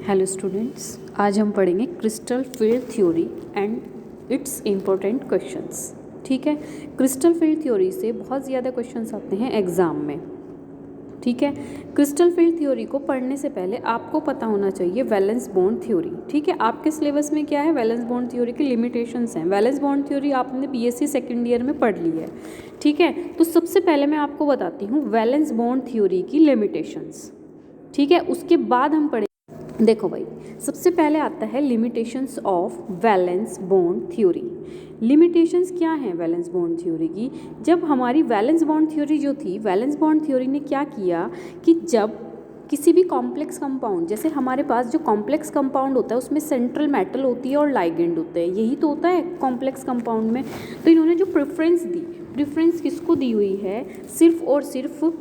Hello students, आज हम पढ़ेंगे crystal field theory and it's important questions. ठीक है, क्रिस्टल फील्ड थ्योरी से बहुत ज़्यादा क्वेश्चंस आते हैं एग्ज़ाम में। ठीक है, क्रिस्टल फील्ड थ्योरी को पढ़ने से पहले आपको पता होना चाहिए वैलेंस बॉन्ड थ्योरी। ठीक है, आपके सिलेबस में क्या है, वैलेंस बॉन्ड थ्योरी की लिमिटेशंस हैं। वैलेंस बॉन्ड थ्योरी आपने बीएससी सेकेंड ईयर में पढ़ ली है। ठीक है, तो सबसे पहले मैं आपको बताती हूँ वैलेंस बॉन्ड थ्योरी की लिमिटेशंस। ठीक है, उसके बाद हम पढ़ेंगे। देखो भाई, सबसे पहले आता है limitations of valence bond theory. Limitations क्या हैं वैलेंस बॉन्ड थ्योरी की? जब हमारी वैलेंस बॉन्ड थ्योरी जो थी, वैलेंस बॉन्ड थ्योरी ने क्या किया कि जब किसी भी कॉम्प्लेक्स कंपाउंड, जैसे हमारे पास जो कॉम्प्लेक्स कंपाउंड होता है उसमें सेंट्रल मेटल होती है और लाइगेंड होते हैं, यही तो होता है कॉम्प्लेक्स कंपाउंड में। तो इन्होंने जो प्रेफरेंस दी, प्रेफरेंस किसको दी हुई है? सिर्फ और सिर्फ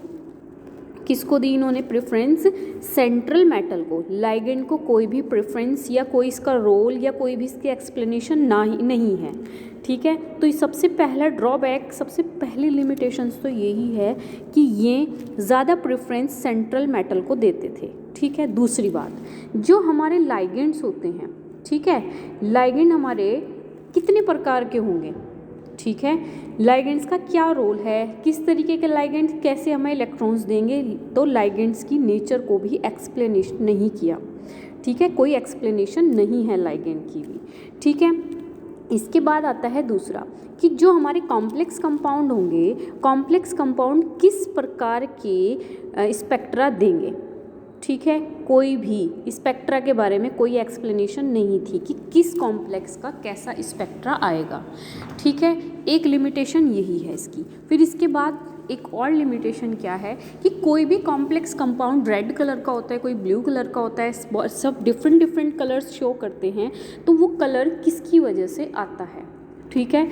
किसको दी इन्होंने प्रेफरेंस? सेंट्रल मेटल को। लाइगेंड को कोई भी प्रेफरेंस या कोई इसका रोल या कोई भी इसकी एक्सप्लेनेशन नहीं है। ठीक है, तो ये सबसे पहला ड्रॉबैक, सबसे पहली लिमिटेशंस तो यही है कि ये ज़्यादा प्रेफरेंस सेंट्रल मेटल को देते थे। ठीक है, दूसरी बात, जो हमारे लाइगेंड्स होते हैं, ठीक है, लाइगेंड हमारे कितने प्रकार के होंगे? ठीक है, लाइगेंड्स का क्या रोल है, किस तरीके के लाइगेंड्स कैसे हमें इलेक्ट्रॉन्स देंगे, तो लाइगेंड्स की नेचर को भी एक्सप्लेनेशन नहीं किया। ठीक है, कोई एक्सप्लेनेशन नहीं है लाइगेंड की भी। ठीक है, इसके बाद आता है दूसरा कि जो हमारे कॉम्प्लेक्स कंपाउंड होंगे, कॉम्प्लेक्स कंपाउंड किस प्रकार के स्पेक्ट्रा देंगे। ठीक है, कोई भी स्पेक्ट्रा के बारे में कोई एक्सप्लेनेशन नहीं थी कि किस कॉम्प्लेक्स का कैसा स्पेक्ट्रा आएगा। ठीक है, एक लिमिटेशन यही है इसकी। फिर इसके बाद एक और लिमिटेशन क्या है कि कोई भी कॉम्प्लेक्स कंपाउंड रेड कलर का होता है, कोई ब्लू कलर का होता है, सब डिफरेंट कलर्स शो करते हैं, तो वो कलर किसकी वजह से आता है? ठीक है,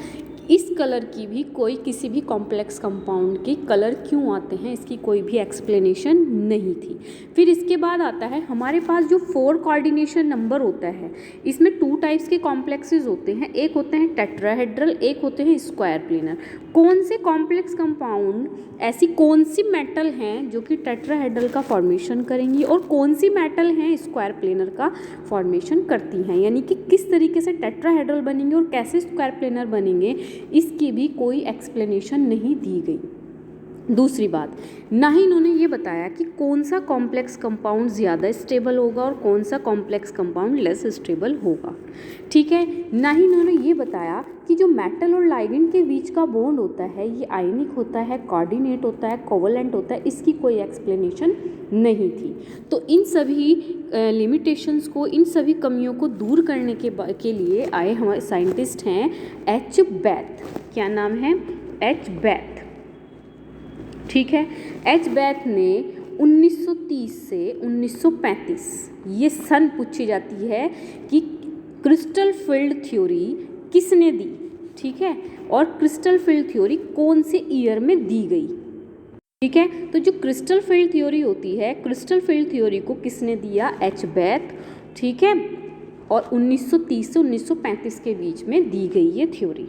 इस कलर की भी कोई किसी भी कॉम्प्लेक्स कंपाउंड के कलर क्यों आते हैं, इसकी कोई भी एक्सप्लेनेशन नहीं थी। फिर इसके बाद आता है हमारे पास जो 4 कोऑर्डिनेशन नंबर होता है, इसमें 2 टाइप्स के कॉम्प्लेक्सेस होते हैं, एक होते हैं टेट्राहेड्रल, एक होते हैं स्क्वायर प्लेनर। कौन से कॉम्प्लेक्स कंपाउंड, ऐसी कौन सी मेटल हैं जो कि टेट्राहेड्रल का फॉर्मेशन करेंगी और कौन सी मेटल हैं स्क्वायर प्लेनर का फॉर्मेशन करती हैं, यानी कि किस तरीके से टेट्राहेड्रल बनेंगे और कैसे स्क्वायर प्लेनर बनेंगे, इसकी भी कोई एक्सप्लेनेशन नहीं दी गई। दूसरी बात, ना ही इन्होंने ये बताया कि कौन सा कॉम्प्लेक्स कंपाउंड ज़्यादा स्टेबल होगा और कौन सा कॉम्प्लेक्स कंपाउंड लेस स्टेबल होगा। ठीक है, ना ही इन्होंने ये बताया कि जो मेटल और लाइगेंड के बीच का बॉन्ड होता है ये आयनिक होता है, कोऑर्डिनेट होता है, कोवलेंट होता है, इसकी कोई एक्सप्लेनेशन नहीं थी। तो इन सभी लिमिटेशंस को, इन सभी कमियों को दूर करने के लिए आए हमारे साइंटिस्ट हैं एच बैथ। क्या नाम है? एच बैथ। ठीक है, एच बैथ ने 1930 से 1935 ये सन पूछी जाती है कि क्रिस्टल फील्ड थ्योरी किसने दी। ठीक है, और क्रिस्टल फील्ड थ्योरी कौन से ईयर में दी गई। ठीक है, तो जो क्रिस्टल फील्ड थ्योरी होती है, क्रिस्टल फील्ड थ्योरी को किसने दिया? एच बैथ। ठीक है, और 1930 से 1935 के बीच में दी गई ये थ्योरी।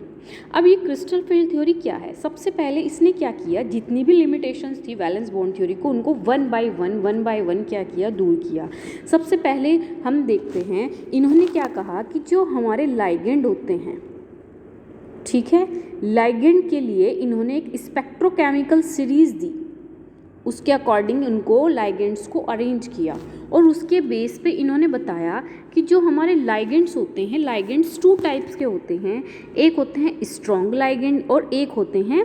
अब ये क्रिस्टल फील्ड थ्योरी क्या है? सबसे पहले इसने क्या किया, जितनी भी लिमिटेशंस थी वैलेंस बॉन्ड थ्योरी को, उनको वन बाय वन क्या किया? दूर किया। सबसे पहले हम देखते हैं इन्होंने क्या कहा कि जो हमारे लाइगेंड होते हैं, ठीक है, लाइगेंड के लिए इन्होंने एक स्पेक्ट्रोकेमिकल सीरीज दी, उसके अकॉर्डिंग उनको लाइगेंड्स को अरेंज किया और उसके बेस पे इन्होंने बताया कि जो हमारे लाइगेंड्स होते हैं, लाइगेंड्स 2 टाइप्स के होते हैं, एक होते हैं स्ट्रॉन्ग लाइगेंड और एक होते हैं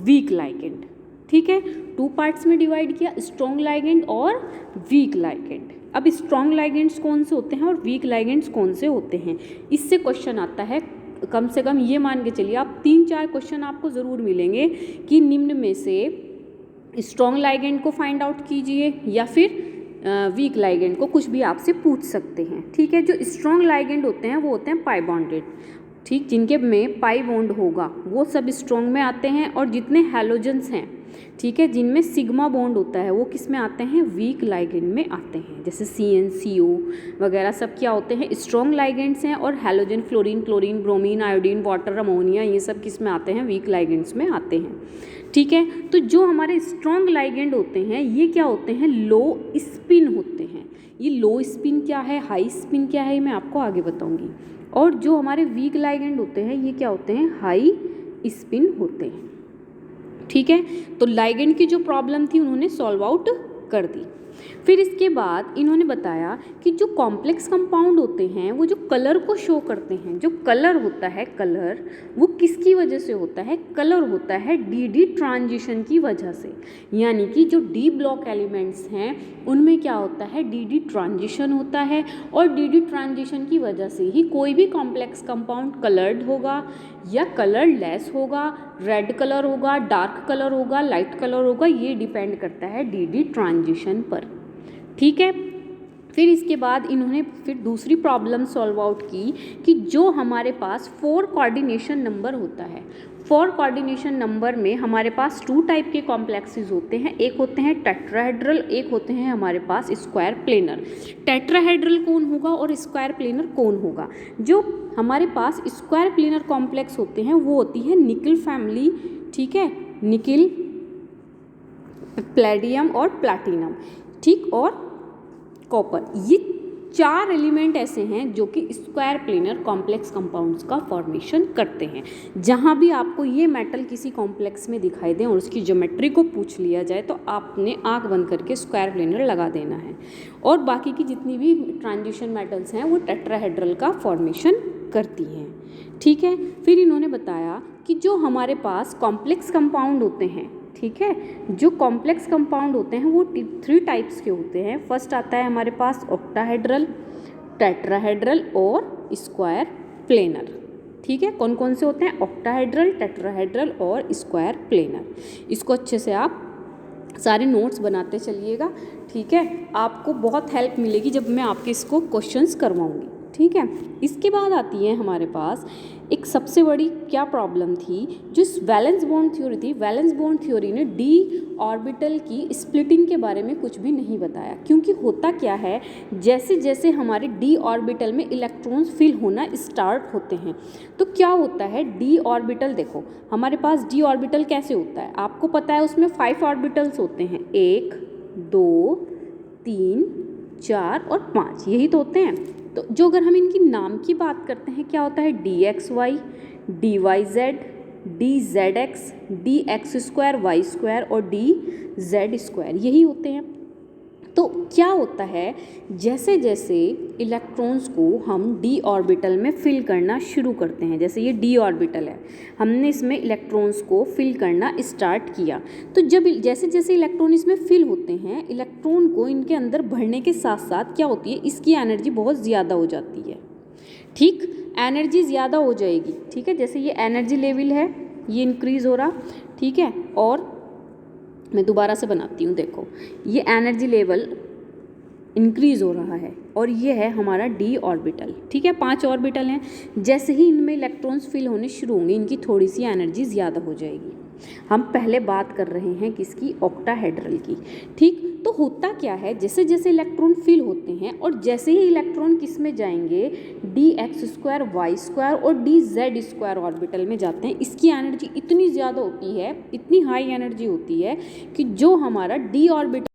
वीक लाइगेंड। ठीक है, 2 पार्ट्स में डिवाइड किया, स्ट्रॉन्ग लाइगेंड और वीक लाइगेंड। अब स्ट्रॉन्ग लाइगेंड्स कौन से होते हैं और वीक लाइगेंड्स कौन से होते हैं, इससे क्वेश्चन आता है। कम से कम ये मान के चलिए आप 3-4 क्वेश्चन आपको ज़रूर मिलेंगे कि निम्न में से स्ट्रॉन्ग लाइगेंड को फाइंड आउट कीजिए या फिर वीक लाइगेंड को, कुछ भी आपसे पूछ सकते हैं। ठीक है, जो स्ट्रॉन्ग लाइगेंड होते हैं वो होते हैं पाई बॉन्डेड। ठीक, जिनके में पाई बॉन्ड होगा वो सब स्ट्रॉन्ग में आते हैं, और जितने हैलोजेंस हैं, ठीक है, जिनमें सिग्मा बॉन्ड होता है वो किस में आते हैं? वीक लाइगेंड में आते हैं। जैसे CnCO वगैरह सब क्या होते हैं? स्ट्रॉन्ग लाइगेंड्स हैं, और halogen, fluorine, chlorine, bromine, iodine, water, ammonia, ये सब किस में आते हैं? वीक लाइगेंड्स में आते हैं। ठीक है, तो जो हमारे स्ट्रॉन्ग लाइगेंड होते हैं ये क्या होते हैं? लो स्पिन होते हैं, ये लो स्पिन क्या है, हाई स्पिन क्या है, मैं आपको आगे बताऊंगी। और जो हमारे वीक लाइगेंड होते हैं ये क्या होते हैं, हाई स्पिन होते हैं। ठीक है, तो लाइगेंड की जो प्रॉब्लम थी उन्होंने सॉल्व आउट कर दी। फिर इसके बाद इन्होंने बताया कि जो कॉम्प्लेक्स कंपाउंड होते हैं वो जो कलर को शो करते हैं, जो कलर होता है, कलर वो किसकी वजह से होता है, कलर होता है डी ट्रांजिशन की वजह से। यानी कि जो डी ब्लॉक एलिमेंट्स हैं उनमें क्या होता है, डी ट्रांजिशन होता है, और डी ट्रांजिशन की वजह से ही कोई भी कॉम्प्लेक्स कंपाउंड कलर्ड होगा या कलरलेस होगा, रेड कलर होगा, डार्क कलर होगा, लाइट कलर होगा, ये डिपेंड करता है डी ट्रांजिशन पर। ठीक है, फिर इसके बाद इन्होंने फिर दूसरी प्रॉब्लम सॉल्व आउट की कि जो हमारे पास 4 कोऑर्डिनेशन नंबर होता है, 4 कोऑर्डिनेशन नंबर में हमारे पास 2 टाइप के कॉम्प्लेक्सेस होते हैं, एक होते हैं टेट्राहेड्रल, एक होते हैं हमारे पास स्क्वायर प्लेनर। टेट्राहेड्रल कौन होगा और स्क्वायर प्लेनर कौन होगा? जो हमारे पास स्क्वायर प्लेनर कॉम्प्लेक्स होते हैं वो होती है निकल फैमिली। ठीक है, निकल, प्लेडियम और प्लैटिनम, ठीक, और कॉपर, ये 4 एलिमेंट ऐसे हैं जो कि स्क्वायर प्लेनर कॉम्प्लेक्स कंपाउंड्स का फॉर्मेशन करते हैं। जहाँ भी आपको ये मेटल किसी कॉम्प्लेक्स में दिखाई दे और उसकी ज्योमेट्री को पूछ लिया जाए तो आपने आंख बंद करके स्क्वायर प्लेनर लगा देना है, और बाकी की जितनी भी ट्रांजिशन मेटल्स हैं वो टेट्राहेड्रल का फॉर्मेशन करती हैं। ठीक है, फिर इन्होंने बताया कि जो हमारे पास कॉम्प्लेक्स कंपाउंड होते हैं, ठीक है, जो कॉम्प्लेक्स कंपाउंड होते हैं वो 3 टाइप्स के होते हैं। फर्स्ट आता है हमारे पास ऑक्टाहेड्रल, टेट्राहेड्रल और स्क्वायर प्लेनर। ठीक है, कौन कौन से होते हैं, ऑक्टाहेड्रल, टेट्राहेड्रल और स्क्वायर प्लेनर। इसको अच्छे से आप सारे नोट्स बनाते चलिएगा। ठीक है, आपको बहुत हेल्प मिलेगी जब मैं आपके इसको क्वेश्चंस करवाऊंगी। ठीक है, इसके बाद आती है हमारे पास एक सबसे बड़ी क्या प्रॉब्लम थी, जो वैलेंस बॉन्ड थ्योरी थी। वैलेंस बॉन्ड थ्योरी ने डी ऑर्बिटल की स्प्लिटिंग के बारे में कुछ भी नहीं बताया, क्योंकि होता क्या है, जैसे जैसे हमारे डी ऑर्बिटल में इलेक्ट्रॉन्स फिल होना स्टार्ट होते हैं तो क्या होता है, डी ऑर्बिटल, देखो हमारे पास डी ऑर्बिटल कैसे होता है, आपको पता है उसमें 5 ऑर्बिटल्स होते हैं, 1 2 3 4 और 5, यही तो होते हैं। तो जो अगर हम इनकी नाम की बात करते हैं, क्या होता है, D X Y, D Y Z, D Z X, D X square Y square और डी जेड स्क्वायर, यही होते हैं। तो क्या होता है, जैसे जैसे इलेक्ट्रॉन्स को हम डी ऑर्बिटल में फिल करना शुरू करते हैं, जैसे ये डी ऑर्बिटल है, हमने इसमें इलेक्ट्रॉन्स को फिल करना स्टार्ट किया, तो जब जैसे जैसे इलेक्ट्रॉन इसमें फिल होते हैं, इलेक्ट्रॉन को इनके अंदर भरने के साथ साथ क्या होती है, इसकी एनर्जी बहुत ज़्यादा हो जाती है। ठीक, एनर्जी ज़्यादा हो जाएगी। ठीक है, जैसे ये एनर्जी लेवल है ये इंक्रीज़ हो रहा, ठीक है, और मैं दोबारा से बनाती हूँ, देखो ये एनर्जी लेवल इंक्रीज़ हो रहा है और ये है हमारा डी ऑर्बिटल। ठीक है, 5 ऑर्बिटल हैं, जैसे ही इनमें इलेक्ट्रॉन्स फिल होने शुरू होंगे इनकी थोड़ी सी एनर्जी ज़्यादा हो जाएगी। हम पहले बात कर रहे हैं किसकी, ऑक्टाहेड्रल की। ठीक, तो होता क्या है, जैसे जैसे इलेक्ट्रॉन फिल होते हैं और जैसे ही इलेक्ट्रॉन किस में जाएंगे, D X square Y square और डी जेड स्क्वायर ऑर्बिटल में जाते हैं, इसकी एनर्जी इतनी ज़्यादा होती है, इतनी हाई एनर्जी होती है कि जो हमारा डी ऑर्बिटल